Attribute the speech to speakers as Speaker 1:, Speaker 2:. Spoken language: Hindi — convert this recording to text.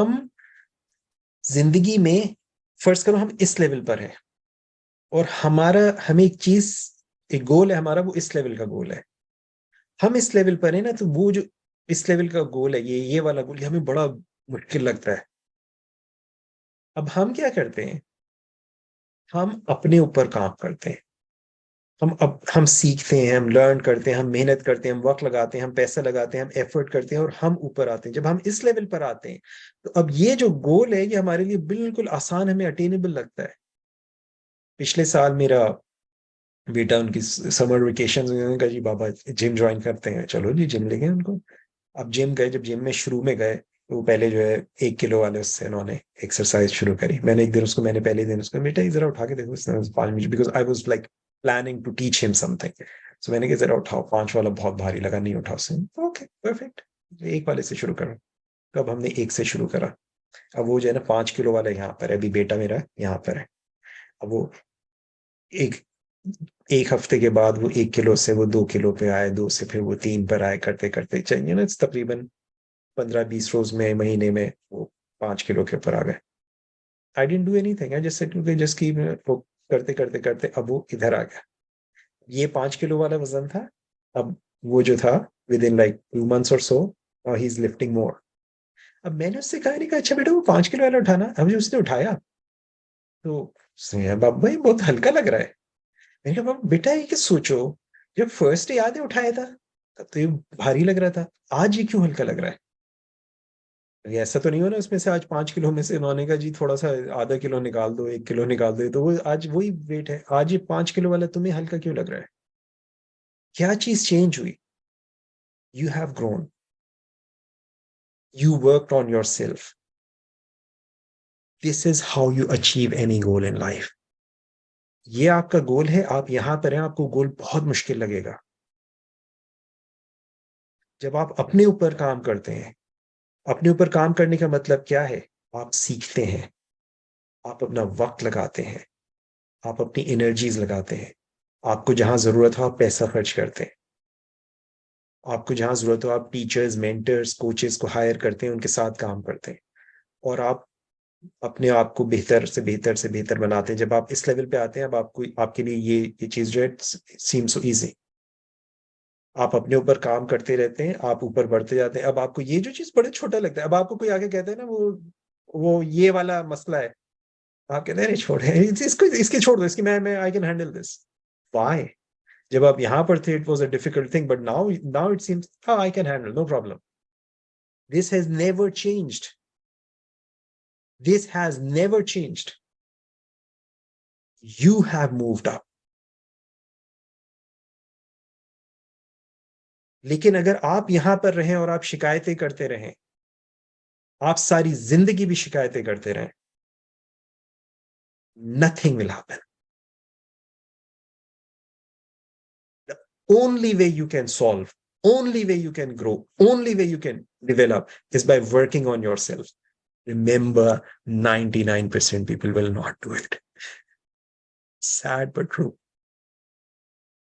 Speaker 1: हम जिंदगी में फर्ज करो हम इस लेवल पर हैं और हमें एक चीज, एक गोल है हमारा, वो इस लेवल का गोल है। हम इस लेवल पर है ना, तो वो जो इस लेवल का गोल है, ये वाला गोल, ये हमें बड़ा मुश्किल लगता है। अब हम क्या करते हैं, हम अपने ऊपर काम करते हैं। हम सीखते हैं, हम लर्न करते हैं, हम मेहनत करते हैं, हम वक्त लगाते हैं, हम पैसा लगाते हैं, हम एफर्ट करते हैं और हम ऊपर आते हैं। जब हम इस लेवल पर आते हैं तो अब ये जो गोल है ये हमारे लिए बिल्कुल आसान, हमें अटेनेबल लगता है। पिछले साल मेरा बेटा, उनकी समर वेकेशन का, जी बाबा जिम ज्वाइन करते हैं, चलो जी जिम ले गए उनको। अब जिम गए, जब जिम में शुरू में गए तो वो पहले जो है 1 किलो वाले उससे उन्होंने एक्सरसाइज शुरू करी। मैंने एक दिन उसको, मैंने पहले दिन उसको, बेटा जरा उठा के देखो, उसने 5 minute, because I was like planning to teach him something. So मैंने कहा जरा उठाओ, 5 वाला बहुत भारी लगा, नहीं उठा उसने, ओके परफेक्ट, 1 वाले से शुरू करो। तो अब हमने 1 से शुरू करा। अब वो जो है ना 5 किलो वाला यहाँ पर है, अभी बेटा मेरा यहाँ पर है। अब वो एक एक हफ्ते के बाद वो 1 किलो से वो 2 किलो पे आए, 2 से फिर वो 3 पर आए, करते करते चाहिए ना तकरीबन 15-20 रोज में, महीने में वो 5 किलो के ऊपर आ गए। I didn't do anything, I just said to just की, वो करते करते करते अब वो इधर आ गया। ये 5 किलो वाला वजन था। अब वो जो था, विद इन लाइक 2 months और सो, ही इज लिफ्टिंग मोर। अब मैंने उससे कहा, नहीं कहा अच्छा बेटा वो 5 किलो वाला उठाना। अब जो उसने उठाया तो उसने कहा, बाबा ये बहुत हल्का लग रहा है। मैंने कहा बाबा बेटा ये क्या सोचो, जब फर्स्ट डे याद है उठाया था तब तो ये भारी लग रहा था, आज ये क्यों हल्का लग रहा है। ये ऐसा तो नहीं हो ना उसमें से आज 5 किलो में से उन्होंने कहा जी थोड़ा सा आधा किलो निकाल दो, 1 किलो निकाल दो, तो वो आज वही वेट है, आज ये 5 किलो वाला तुम्हें हल्का क्यों लग रहा है। क्या चीज चेंज हुई। You have grown, you worked on your self. This is how you achieve any goal in life. ये आपका गोल है, आप यहां पर हैं, आपको गोल बहुत मुश्किल लगेगा। जब आप अपने ऊपर काम करते हैं, अपने ऊपर काम करने का मतलब क्या है, आप सीखते हैं, आप अपना वक्त लगाते हैं, आप अपनी एनर्जीज लगाते हैं। आपको जहां जरूरत हो आप पैसा खर्च करते हैं। आपको जहां जरूरत हो आप टीचर्स, मेंटर्स, कोचेस को हायर करते हैं, उनके साथ काम करते हैं। और आप अपने आप को बेहतर से बेहतर से बेहतर बनाते हैं। जब आप इस लेवल पे आते हैं, अब आपको, आपके लिए ये चीज जो है सीम सो इजी। आप अपने ऊपर काम करते रहते हैं, आप ऊपर बढ़ते जाते हैं। अब आपको ये जो चीज बड़े छोटा लगता है, अब आपको कोई आगे कहता है ना वो ये वाला मसला है, आप कहते हैं नहीं छोड़ इसको, इसकी छोड़ दो, इसकी मैं I can handle this. Why. जब आप यहां पर थे it was a difficult thing, but now now it seems I can handle, no problem. This has never changed, this has never changed. You have moved up. लेकिन अगर आप यहां पर रहें और आप शिकायतें करते रहें, आप सारी जिंदगी भी शिकायतें करते रहें, nothing will happen. The only way you can solve, only way you can grow, only way you can develop is by working on yourself. Remember, 99% people will not do it. Sad but true.